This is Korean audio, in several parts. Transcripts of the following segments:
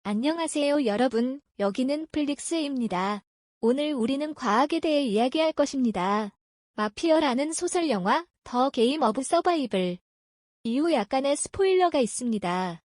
안녕하세요 여러분, 여기는 플릭스입니다. 오늘 우리는 과학에 대해 이야기할 것입니다. 마피아라는 소설 영화, 더 게임 오브 서바이벌. 이후 약간의 스포일러가 있습니다.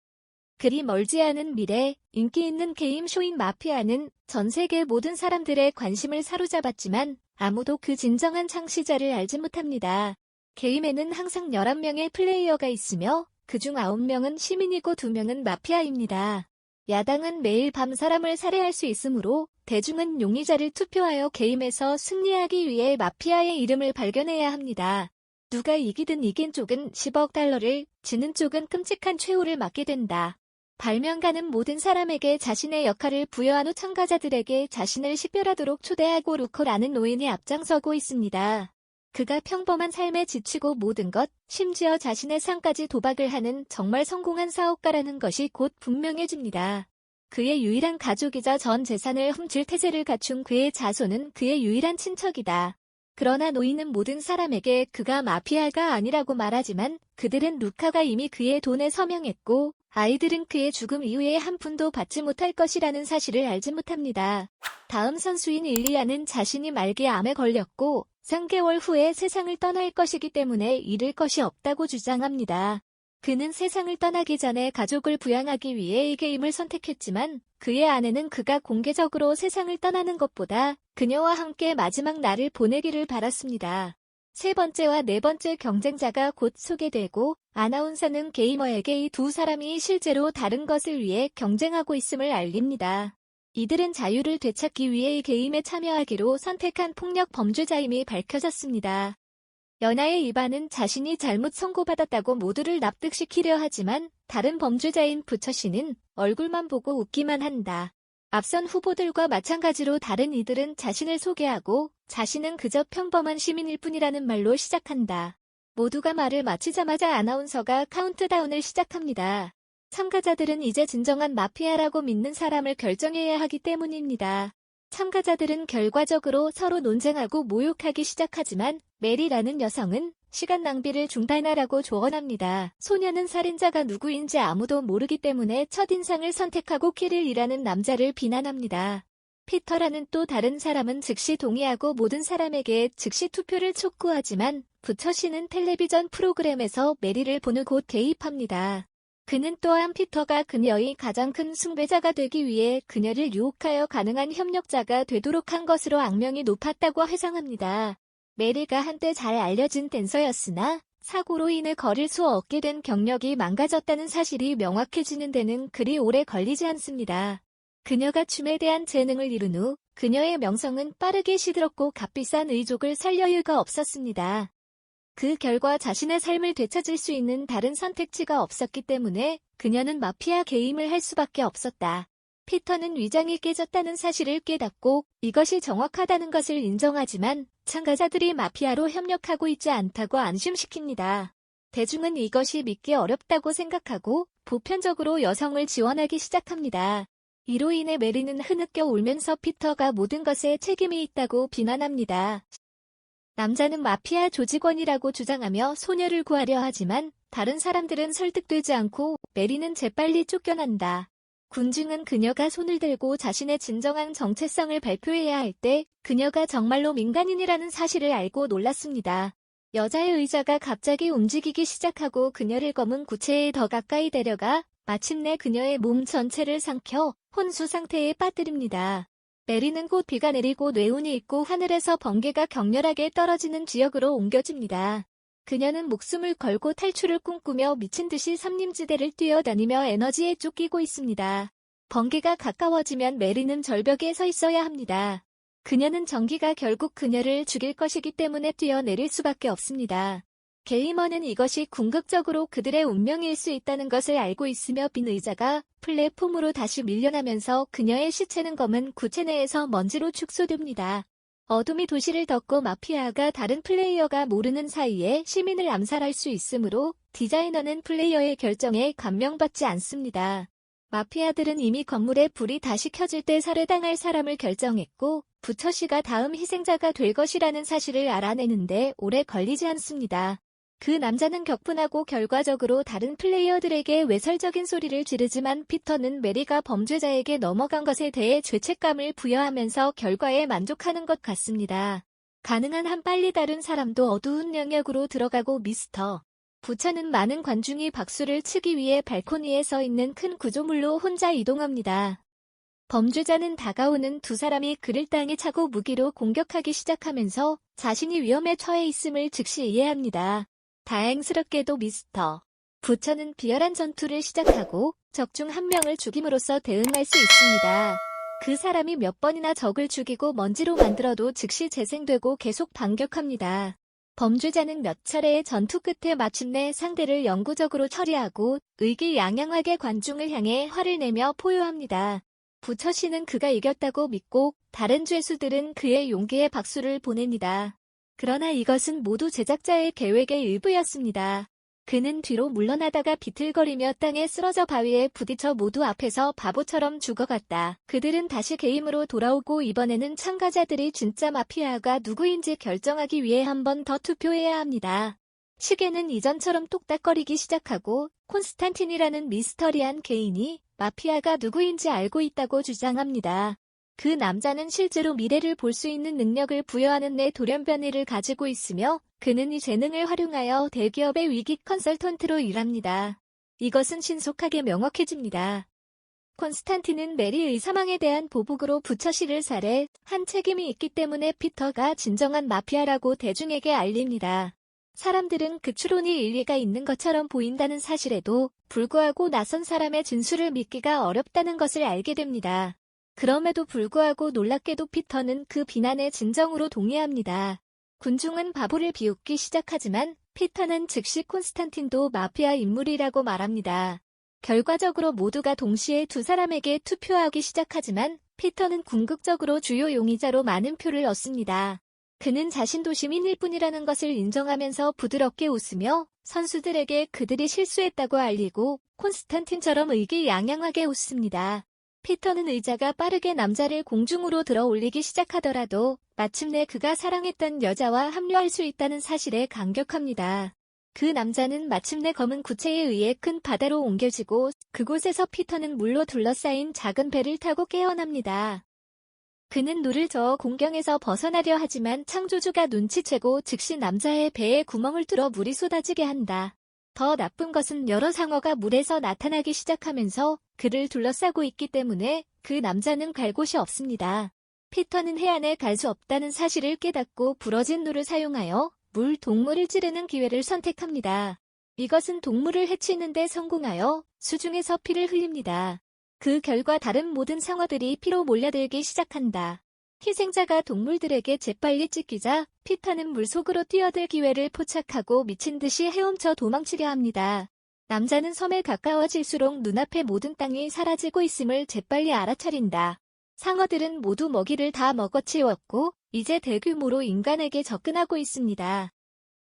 그리 멀지 않은 미래, 인기 있는 게임 쇼인 마피아는 전 세계 모든 사람들의 관심을 사로잡았지만 아무도 그 진정한 창시자를 알지 못합니다. 게임에는 항상 11명의 플레이어가 있으며 그중 9명은 시민이고 2명은 마피아입니다. 야당은 매일 밤 사람을 살해할 수 있으므로 대중은 용의자를 투표하여 게임에서 승리하기 위해 마피아의 이름을 발견해야 합니다. 누가 이기든 이긴 쪽은 10억 달러를, 지는 쪽은 끔찍한 최후를 맞게 된다. 발명가는 모든 사람에게 자신의 역할을 부여한 후 참가자들에게 자신을 식별하도록 초대하고 루커라는 노인이 앞장서고 있습니다. 그가 평범한 삶에 지치고 모든 것, 심지어 자신의 삶까지 도박을 하는 정말 성공한 사업가라는 것이 곧 분명해집니다. 그의 유일한 가족이자 전 재산을 훔칠 태세를 갖춘 그의 자손은 그의 유일한 친척이다. 그러나 노인은 모든 사람에게 그가 마피아가 아니라고 말하지만 그들은 루카가 이미 그의 돈에 서명했고 아이들은 그의 죽음 이후에 한 푼도 받지 못할 것이라는 사실을 알지 못합니다. 다음 선수인 일리아는 자신이 말기 암에 걸렸고 3개월 후에 세상을 떠날 것이기 때문에 잃을 것이 없다고 주장합니다. 그는 세상을 떠나기 전에 가족을 부양하기 위해 이 게임을 선택했지만 그의 아내는 그가 공개적으로 세상을 떠나는 것보다 그녀와 함께 마지막 날을 보내기를 바랐습니다. 세 번째와 네 번째 경쟁자가 곧 소개되고 아나운서는 게이머에게 이 두 사람이 실제로 다른 것을 위해 경쟁하고 있음을 알립니다. 이들은 자유를 되찾기 위해 이 게임에 참여하기로 선택한 폭력 범죄자임이 밝혀졌습니다. 연하의 이반은 자신이 잘못 선고받았다고 모두를 납득시키려 하지만 다른 범죄자인 부처씨는 얼굴만 보고 웃기만 한다. 앞선 후보들과 마찬가지로 다른 이들은 자신을 소개하고 자신은 그저 평범한 시민일 뿐이라는 말로 시작한다. 모두가 말을 마치자마자 아나운서가 카운트다운을 시작합니다. 참가자들은 이제 진정한 마피아라고 믿는 사람을 결정해야 하기 때문입니다. 참가자들은 결과적으로 서로 논쟁하고 모욕하기 시작하지만 메리라는 여성은 시간 낭비를 중단하라고 조언합니다. 소녀는 살인자가 누구인지 아무도 모르기 때문에 첫인상을 선택하고 키릴이라는 남자를 비난합니다. 피터라는 또 다른 사람은 즉시 동의하고 모든 사람에게 즉시 투표를 촉구하지만 부처씨는 텔레비전 프로그램에서 메리를 보는 곳 개입합니다. 그는 또한 피터가 그녀의 가장 큰 숭배자가 되기 위해 그녀를 유혹하여 가능한 협력자가 되도록 한 것으로 악명이 높았다고 회상합니다. 메리가 한때 잘 알려진 댄서였으나 사고로 인해 걸을 수 없게 된 경력이 망가졌다는 사실이 명확해지는 데는 그리 오래 걸리지 않습니다. 그녀가 춤에 대한 재능을 이룬 후 그녀의 명성은 빠르게 시들었고 값비싼 의족을 살 여유가 없었습니다. 그 결과 자신의 삶을 되찾을 수 있는 다른 선택지가 없었기 때문에 그녀는 마피아 게임을 할 수밖에 없었다. 피터는 위장이 깨졌다는 사실을 깨닫고 이것이 정확하다는 것을 인정하지만 참가자들이 마피아로 협력하고 있지 않다고 안심시킵니다. 대중은 이것이 믿기 어렵다고 생각하고 보편적으로 여성을 지원하기 시작합니다. 이로 인해 메리는 흐느껴 울면서 피터가 모든 것에 책임이 있다고 비난합니다. 남자는 마피아 조직원이라고 주장하며 소녀를 구하려 하지만 다른 사람들은 설득되지 않고 메리는 재빨리 쫓겨난다. 군중은 그녀가 손을 들고 자신의 진정한 정체성을 발표해야 할 때 그녀가 정말로 민간인이라는 사실을 알고 놀랐습니다. 여자의 의자가 갑자기 움직이기 시작하고 그녀를 검은 구체에 더 가까이 데려가 마침내 그녀의 몸 전체를 삼켜 혼수 상태에 빠뜨립니다. 메리는 곧 비가 내리고 뇌운이 있고 하늘에서 번개가 격렬하게 떨어지는 지역으로 옮겨집니다. 그녀는 목숨을 걸고 탈출을 꿈꾸며 미친 듯이 삼림지대를 뛰어다니며 에너지에 쫓기고 있습니다. 번개가 가까워지면 메리는 절벽에 서 있어야 합니다. 그녀는 전기가 결국 그녀를 죽일 것이기 때문에 뛰어내릴 수밖에 없습니다. 게이머는 이것이 궁극적으로 그들의 운명일 수 있다는 것을 알고 있으며 빈 의자가 플랫폼으로 다시 밀려나면서 그녀의 시체는 검은 구체 내에서 먼지로 축소됩니다. 어둠이 도시를 덮고 마피아가 다른 플레이어가 모르는 사이에 시민을 암살할 수 있으므로 디자이너는 플레이어의 결정에 감명받지 않습니다. 마피아들은 이미 건물에 불이 다시 켜질 때 살해당할 사람을 결정했고 부처씨가 다음 희생자가 될 것이라는 사실을 알아내는데 오래 걸리지 않습니다. 그 남자는 격분하고 결과적으로 다른 플레이어들에게 외설적인 소리를 지르지만 피터는 메리가 범죄자에게 넘어간 것에 대해 죄책감을 부여하면서 결과에 만족하는 것 같습니다. 가능한 한 빨리 다른 사람도 어두운 영역으로 들어가고 미스터 부처는 많은 관중이 박수를 치기 위해 발코니에 서 있는 큰 구조물로 혼자 이동합니다. 범죄자는 다가오는 두 사람이 그를 땅에 차고 무기로 공격하기 시작하면서 자신이 위험에 처해 있음을 즉시 이해합니다. 다행스럽게도 미스터 부처는 비열한 전투를 시작하고 적 중 한 명을 죽임으로써 대응할 수 있습니다. 그 사람이 몇 번이나 적을 죽이고 먼지로 만들어도 즉시 재생되고 계속 반격합니다. 범죄자는 몇 차례의 전투 끝에 마침내 상대를 영구적으로 처리하고 의기양양하게 관중을 향해 화를 내며 포효합니다. 부처 씨는 그가 이겼다고 믿고 다른 죄수들은 그의 용기에 박수를 보냅니다. 그러나 이것은 모두 제작자의 계획의 일부였습니다. 그는 뒤로 물러나다가 비틀거리며 땅에 쓰러져 바위에 부딪혀 모두 앞에서 바보처럼 죽어갔다. 그들은 다시 게임으로 돌아오고 이번에는 참가자들이 진짜 마피아가 누구인지 결정하기 위해 한 번 더 투표해야 합니다. 시계는 이전처럼 똑딱거리기 시작하고 콘스탄틴이라는 미스터리한 개인이 마피아가 누구인지 알고 있다고 주장합니다. 그 남자는 실제로 미래를 볼 수 있는 능력을 부여하는 돌연변이를 가지고 있으며 그는 이 재능을 활용하여 대기업의 위기 컨설턴트로 일합니다. 이것은 신속하게 명확해집니다. 콘스탄틴은 메리의 사망에 대한 보복으로 부처 씨를 살해한 책임이 있기 때문에 피터가 진정한 마피아라고 대중에게 알립니다. 사람들은 그 추론이 일리가 있는 것처럼 보인다는 사실에도 불구하고 낯선 사람의 진술을 믿기가 어렵다는 것을 알게 됩니다. 그럼에도 불구하고 놀랍게도 피터는 그 비난에 진정으로 동의합니다. 군중은 바보를 비웃기 시작하지만 피터는 즉시 콘스탄틴도 마피아 인물이라고 말합니다. 결과적으로 모두가 동시에 두 사람에게 투표하기 시작하지만 피터는 궁극적으로 주요 용의자로 많은 표를 얻습니다. 그는 자신도 시민일 뿐이라는 것을 인정하면서 부드럽게 웃으며 선수들에게 그들이 실수했다고 알리고 콘스탄틴처럼 의기양양하게 웃습니다. 피터는 의자가 빠르게 남자를 공중으로 들어 올리기 시작하더라도 마침내 그가 사랑했던 여자와 합류할 수 있다는 사실에 감격합니다. 그 남자는 마침내 검은 구체에 의해 큰 바다로 옮겨지고 그곳에서 피터는 물로 둘러싸인 작은 배를 타고 깨어납니다. 그는 노를 저어 공경에서 벗어나려 하지만 창조주가 눈치채고 즉시 남자의 배에 구멍을 뚫어 물이 쏟아지게 한다. 더 나쁜 것은 여러 상어가 물에서 나타나기 시작하면서 그를 둘러싸고 있기 때문에 그 남자는 갈 곳이 없습니다. 피터는 해안에 갈 수 없다는 사실을 깨닫고 부러진 노를 사용하여 물 동물을 찌르는 기회를 선택합니다. 이것은 동물을 해치는 데 성공하여 수중에서 피를 흘립니다. 그 결과 다른 모든 상어들이 피로 몰려들기 시작한다. 희생자가 동물들에게 재빨리 찢기자 피터는 물속으로 뛰어들 기회를 포착하고 미친 듯이 헤엄쳐 도망치려 합니다. 남자는 섬에 가까워질수록 눈앞에 모든 땅이 사라지고 있음을 재빨리 알아차린다. 상어들은 모두 먹이를 다 먹어치웠고 이제 대규모로 인간에게 접근하고 있습니다.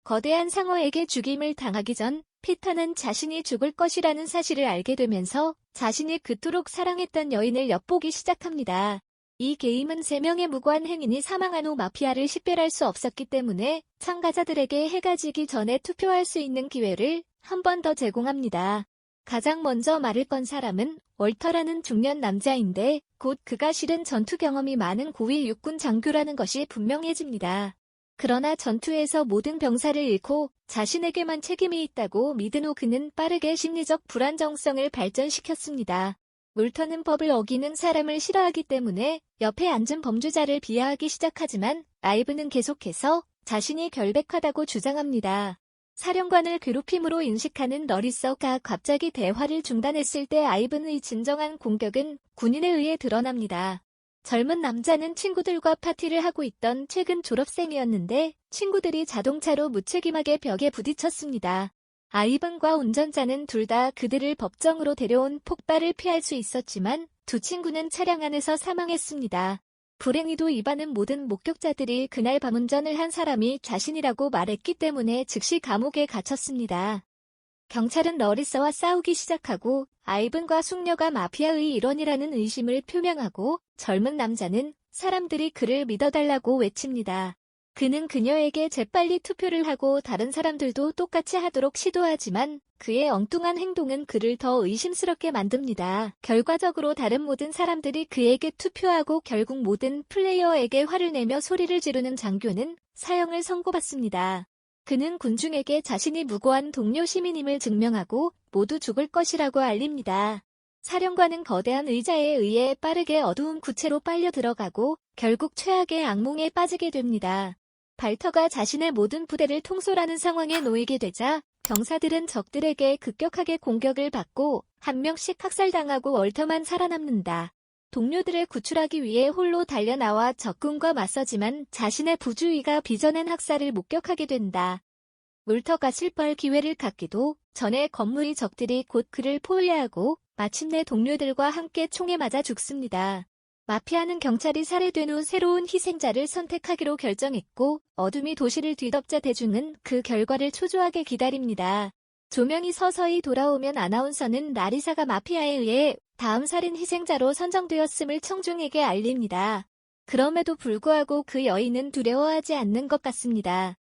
거대한 상어에게 죽임을 당하기 전 피터는 자신이 죽을 것이라는 사실을 알게 되면서 자신이 그토록 사랑했던 여인을 엿보기 시작합니다. 이 게임은 3명의 무고한 행인이 사망한 후 마피아를 식별할 수 없었기 때문에 참가자들에게 해가 지기 전에 투표할 수 있는 기회를 한 번 더 제공합니다. 가장 먼저 말을 건 사람은 월터라는 중년 남자인데 곧 그가 실은 전투 경험이 많은 고위 육군 장교라는 것이 분명해집니다. 그러나 전투에서 모든 병사를 잃고 자신에게만 책임이 있다고 믿은 후 그는 빠르게 심리적 불안정성을 발전시켰습니다. 월터는 법을 어기는 사람을 싫어하기 때문에 옆에 앉은 범죄자를 비하하기 시작하지만 아이브는 계속해서 자신이 결백하다고 주장합니다. 사령관을 괴롭힘으로 인식하는 너리서가 갑자기 대화를 중단했을 때 아이브의 진정한 공격은 군인에 의해 드러납니다. 젊은 남자는 친구들과 파티를 하고 있던 최근 졸업생이었는데 친구들이 자동차로 무책임하게 벽에 부딪혔습니다. 아이븐과 운전자는 둘 다 그들을 법정으로 데려온 폭발을 피할 수 있었지만 두 친구는 차량 안에서 사망했습니다. 불행히도 이반은 모든 목격자들이 그날 밤 운전을 한 사람이 자신이라고 말했기 때문에 즉시 감옥에 갇혔습니다. 경찰은 너리서와 싸우기 시작하고 아이븐과 숙녀가 마피아의 일원이라는 의심을 표명하고 젊은 남자는 사람들이 그를 믿어달라고 외칩니다. 그는 그녀에게 재빨리 투표를 하고 다른 사람들도 똑같이 하도록 시도하지만 그의 엉뚱한 행동은 그를 더 의심스럽게 만듭니다. 결과적으로 다른 모든 사람들이 그에게 투표하고 결국 모든 플레이어에게 화를 내며 소리를 지르는 장교는 사형을 선고받습니다. 그는 군중에게 자신이 무고한 동료 시민임을 증명하고 모두 죽을 것이라고 알립니다. 사령관은 거대한 의자에 의해 빠르게 어두운 구체로 빨려 들어가고 결국 최악의 악몽에 빠지게 됩니다. 발터가 자신의 모든 부대를 통솔하는 상황에 놓이게 되자 병사들은 적들에게 급격하게 공격을 받고 한 명씩 학살당하고 얼터만 살아남는다. 동료들을 구출하기 위해 홀로 달려나와 적군과 맞서지만 자신의 부주의가 빚어낸 학살을 목격하게 된다. 울터가 슬퍼할 기회를 갖기도 전에 건물의 적들이 곧 그를 포위하고 마침내 동료들과 함께 총에 맞아 죽습니다. 마피아는 경찰이 살해된 후 새로운 희생자를 선택하기로 결정했고 어둠이 도시를 뒤덮자 대중은 그 결과를 초조하게 기다립니다. 조명이 서서히 돌아오면 아나운서는 라리사가 마피아에 의해 다음 살인 희생자로 선정되었음을 청중에게 알립니다. 그럼에도 불구하고 그 여인은 두려워하지 않는 것 같습니다.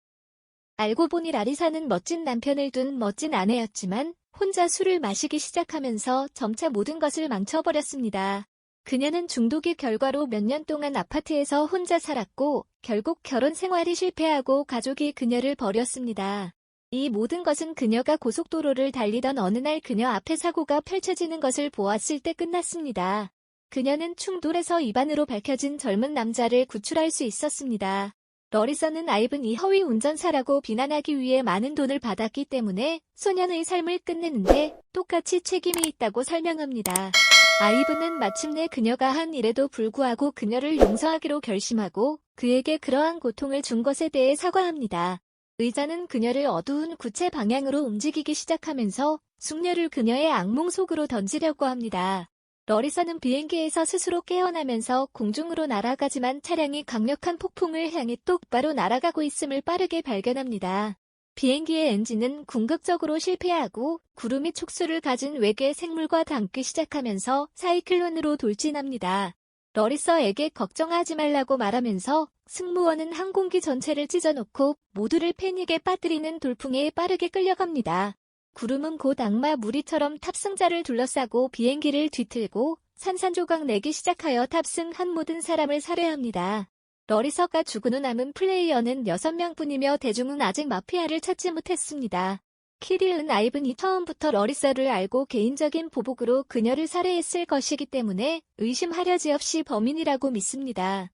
알고 보니 라리사는 멋진 남편을 둔 멋진 아내였지만 혼자 술을 마시기 시작하면서 점차 모든 것을 망쳐버렸습니다. 그녀는 중독의 결과로 몇 년 동안 아파트에서 혼자 살았고 결국 결혼 생활이 실패하고 가족이 그녀를 버렸습니다. 이 모든 것은 그녀가 고속도로를 달리던 어느 날 그녀 앞에 사고가 펼쳐지는 것을 보았을 때 끝났습니다. 그녀는 충돌에서 입안으로 밝혀진 젊은 남자를 구출할 수 있었습니다. 러리서는 아이븐이 허위 운전사라고 비난하기 위해 많은 돈을 받았기 때문에 소년의 삶을 끝내는데 똑같이 책임이 있다고 설명합니다. 아이븐은 마침내 그녀가 한 일에도 불구하고 그녀를 용서하기로 결심하고 그에게 그러한 고통을 준 것에 대해 사과합니다. 의자는 그녀를 어두운 구체 방향으로 움직이기 시작하면서 숙녀를 그녀의 악몽 속으로 던지려고 합니다. 러리서는 비행기에서 스스로 깨어나면서 공중으로 날아가지만 차량이 강력한 폭풍을 향해 똑바로 날아가고 있음을 빠르게 발견합니다. 비행기의 엔진은 궁극적으로 실패하고 구름이 촉수를 가진 외계 생물과 닿기 시작하면서 사이클론으로 돌진합니다. 러리서에게 걱정하지 말라고 말하면서 승무원은 항공기 전체를 찢어놓고 모두를 패닉에 빠뜨리는 돌풍에 빠르게 끌려갑니다. 구름은 곧 악마 무리처럼 탑승자를 둘러싸고 비행기를 뒤틀고 산산조각 내기 시작하여 탑승한 모든 사람을 살해합니다. 러리서가 죽은 후 남은 플레이어는 6명뿐이며 대중은 아직 마피아를 찾지 못했습니다. 키릴은 아이븐이 처음부터 러리서를 알고 개인적인 보복으로 그녀를 살해했을 것이기 때문에 의심하려지 없이 범인이라고 믿습니다.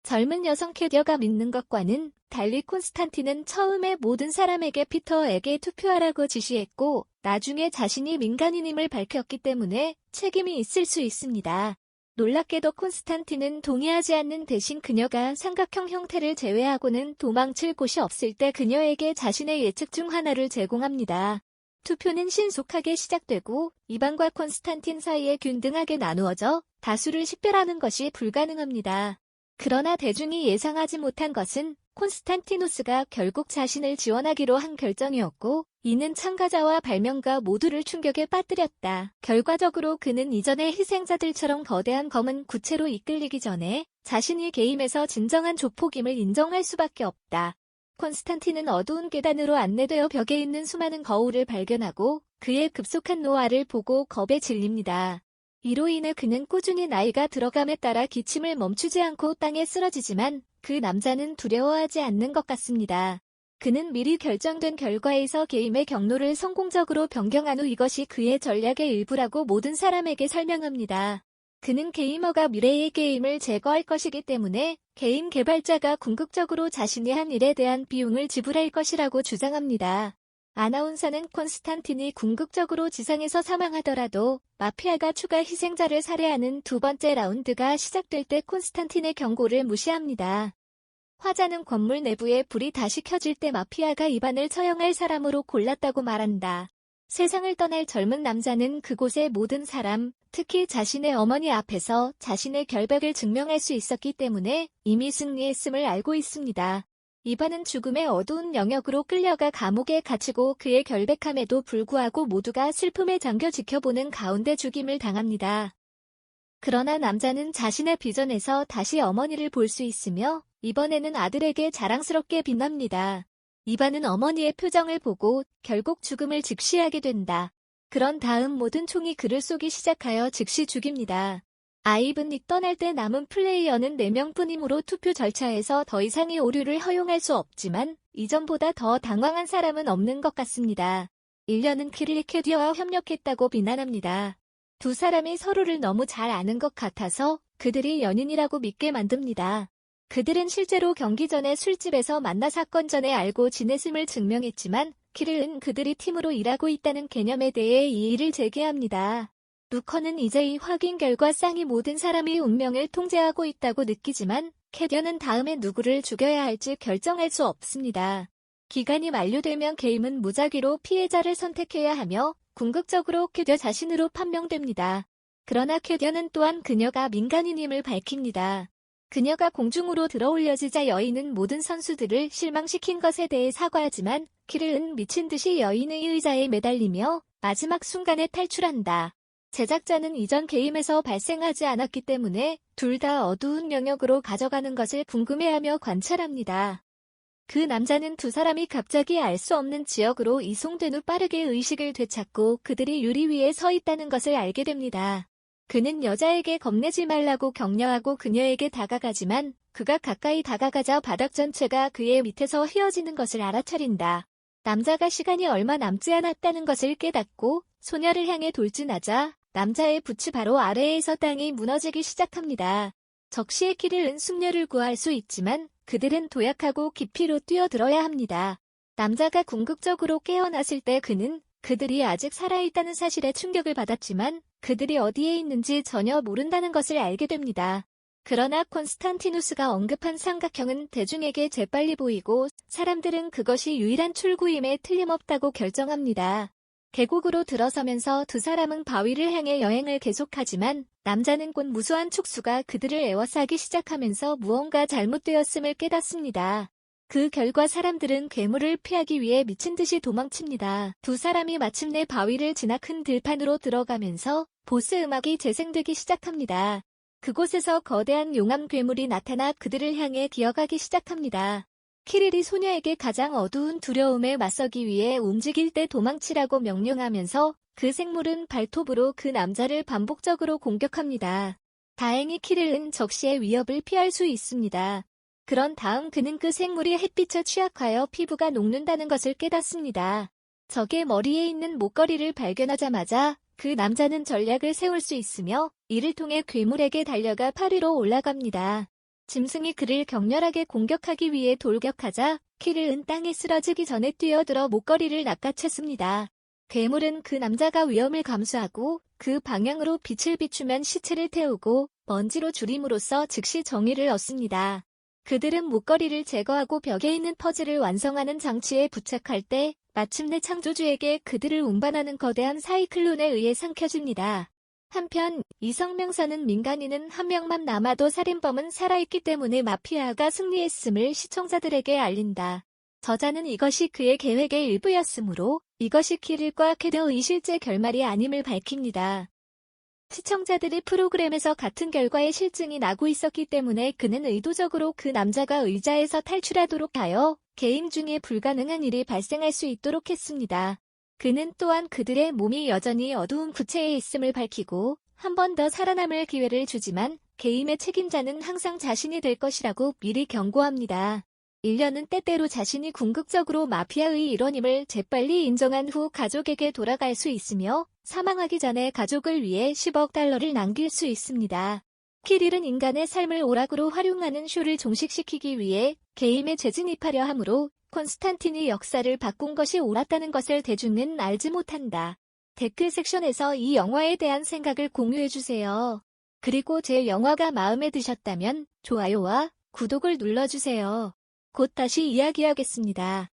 젊은 여성 캐디어가 믿는 것과는 달리 콘스탄틴은 처음에 모든 사람에게 피터에게 투표하라고 지시했고 나중에 자신이 민간인임을 밝혔기 때문에 책임이 있을 수 있습니다. 놀랍게도 콘스탄틴은 동의하지 않는 대신 그녀가 삼각형 형태를 제외하고는 도망칠 곳이 없을 때 그녀에게 자신의 예측 중 하나를 제공합니다. 투표는 신속하게 시작되고 이방과 콘스탄틴 사이에 균등하게 나누어져 다수를 식별하는 것이 불가능합니다. 그러나 대중이 예상하지 못한 것은 콘스탄티누스가 결국 자신을 지원하기로 한 결정이었고 이는 참가자와 발명가 모두를 충격에 빠뜨렸다. 결과적으로 그는 이전의 희생자들처럼 거대한 검은 구체로 이끌리기 전에 자신이 게임에서 진정한 조폭임을 인정할 수밖에 없다. 콘스탄틴은 어두운 계단으로 안내되어 벽에 있는 수많은 거울을 발견하고 그의 급속한 노화를 보고 겁에 질립니다. 이로 인해 그는 꾸준히 나이가 들어감에 따라 기침을 멈추지 않고 땅에 쓰러지지만 그 남자는 두려워하지 않는 것 같습니다. 그는 미리 결정된 결과에서 게임의 경로를 성공적으로 변경한 후 이것이 그의 전략의 일부라고 모든 사람에게 설명합니다. 그는 게이머가 미래의 게임을 제거할 것이기 때문에 게임 개발자가 궁극적으로 자신이 한 일에 대한 비용을 지불할 것이라고 주장합니다. 아나운서는 콘스탄틴이 궁극적으로 지상에서 사망하더라도 마피아가 추가 희생자를 살해하는 두 번째 라운드가 시작될 때 콘스탄틴의 경고를 무시합니다. 화자는 건물 내부에 불이 다시 켜질 때 마피아가 이반을 처형할 사람으로 골랐다고 말한다. 세상을 떠날 젊은 남자는 그곳의 모든 사람, 특히 자신의 어머니 앞에서 자신의 결백을 증명할 수 있었기 때문에 이미 승리했음을 알고 있습니다. 이반은 죽음의 어두운 영역으로 끌려가 감옥에 갇히고 그의 결백함에도 불구하고 모두가 슬픔에 잠겨 지켜보는 가운데 죽임을 당합니다. 그러나 남자는 자신의 비전에서 다시 어머니를 볼 수 있으며 이번에는 아들에게 자랑스럽게 빛납니다. 이반은 어머니의 표정을 보고 결국 죽음을 직시하게 된다. 그런 다음 모든 총이 그를 쏘기 시작하여 즉시 죽입니다. 아이븐이 떠날 때 남은 플레이어는 4명뿐이므로 투표 절차에서 더 이상의 오류를 허용할 수 없지만 이전보다 더 당황한 사람은 없는 것 같습니다. 일련은 키릴 캐디어와 협력했다고 비난합니다. 두 사람이 서로를 너무 잘 아는 것 같아서 그들이 연인이라고 믿게 만듭니다. 그들은 실제로 경기 전에 술집에서 만나 사건 전에 알고 지냈음을 증명했지만 키릴은 그들이 팀으로 일하고 있다는 개념에 대해 이의를 제기합니다. 루커는 이제 이 확인 결과 쌍이 모든 사람이 운명을 통제하고 있다고 느끼지만 캐디어는 다음에 누구를 죽여야 할지 결정할 수 없습니다. 기간이 만료되면 게임은 무작위로 피해자를 선택해야 하며 궁극적으로 캐디어 자신으로 판명됩니다. 그러나 캐디어는 또한 그녀가 민간인임을 밝힙니다. 그녀가 공중으로 들어올려지자 여인은 모든 선수들을 실망시킨 것에 대해 사과하지만 키릴은 미친 듯이 여인의 의자에 매달리며 마지막 순간에 탈출한다. 제작자는 이전 게임에서 발생하지 않았기 때문에 둘 다 어두운 영역으로 가져가는 것을 궁금해하며 관찰합니다. 그 남자는 두 사람이 갑자기 알 수 없는 지역으로 이송된 후 빠르게 의식을 되찾고 그들이 유리 위에 서 있다는 것을 알게 됩니다. 그는 여자에게 겁내지 말라고 격려하고 그녀에게 다가가지만 그가 가까이 다가가자 바닥 전체가 그의 밑에서 휘어지는 것을 알아차린다. 남자가 시간이 얼마 남지 않았다는 것을 깨닫고 소녀를 향해 돌진하자 남자의 붓이 바로 아래에서 땅이 무너지기 시작합니다. 적시의 키릴은 숙녀를 구할 수 있지만 그들은 도약하고 깊이로 뛰어들어야 합니다. 남자가 궁극적으로 깨어났을 때 그는 그들이 아직 살아있다는 사실에 충격을 받았지만 그들이 어디에 있는지 전혀 모른다는 것을 알게 됩니다. 그러나 콘스탄티누스가 언급한 삼각형은 대중에게 재빨리 보이고 사람들은 그것이 유일한 출구임에 틀림없다고 결정합니다. 계곡으로 들어서면서 두 사람은 바위를 향해 여행을 계속하지만 남자는 곧 무수한 촉수가 그들을 에워싸기 시작하면서 무언가 잘못되었음을 깨닫습니다. 그 결과 사람들은 괴물을 피하기 위해 미친 듯이 도망칩니다. 두 사람이 마침내 바위를 지나 큰 들판으로 들어가면서 보스 음악이 재생되기 시작합니다. 그곳에서 거대한 용암 괴물이 나타나 그들을 향해 기어가기 시작합니다. 키릴이 소녀에게 가장 어두운 두려움에 맞서기 위해 움직일 때 도망치라고 명령하면서 그 생물은 발톱으로 그 남자를 반복적으로 공격합니다. 다행히 키릴은 적시의 위협을 피할 수 있습니다. 그런 다음 그는 그 생물이 햇빛에 취약하여 피부가 녹는다는 것을 깨닫습니다. 적의 머리에 있는 목걸이를 발견하자마자 그 남자는 전략을 세울 수 있으며 이를 통해 괴물에게 달려가 8위로 올라갑니다. 짐승이 그를 격렬하게 공격하기 위해 돌격하자 키릴은 땅에 쓰러지기 전에 뛰어들어 목걸이를 낚아챘습니다. 괴물은 그 남자가 위험을 감수하고 그 방향으로 빛을 비추면 시체를 태우고 먼지로 줄임으로써 즉시 정의를 얻습니다. 그들은 목걸이를 제거하고 벽에 있는 퍼즐을 완성하는 장치에 부착할 때 마침내 창조주에게 그들을 운반하는 거대한 사이클론에 의해 삼켜집니다. 한편 이 성명서는 민간인은 한 명만 남아도 살인범은 살아있기 때문에 마피아가 승리했음을 시청자들에게 알린다. 저자는 이것이 그의 계획의 일부였으므로 이것이 키릴과 캐디어의 실제 결말이 아님을 밝힙니다. 시청자들이 프로그램에서 같은 결과의 실증이 나고 있었기 때문에 그는 의도적으로 그 남자가 의자에서 탈출하도록 하여 게임 중에 불가능한 일이 발생할 수 있도록 했습니다. 그는 또한 그들의 몸이 여전히 어두운 구체에 있음을 밝히고 한 번 더 살아남을 기회를 주지만 게임의 책임자는 항상 자신이 될 것이라고 미리 경고합니다. 일련은 때때로 자신이 궁극적으로 마피아의 일원임을 재빨리 인정한 후 가족에게 돌아갈 수 있으며 사망하기 전에 가족을 위해 10억 달러를 남길 수 있습니다. 키릴은 인간의 삶을 오락으로 활용하는 쇼를 종식시키기 위해 게임에 재진입하려 하므로 콘스탄틴이 역사를 바꾼 것이 옳았다는 것을 대중은 알지 못한다. 댓글 섹션에서 이 영화에 대한 생각을 공유해주세요. 그리고 제 영화가 마음에 드셨다면 좋아요와 구독을 눌러주세요. 곧 다시 이야기하겠습니다.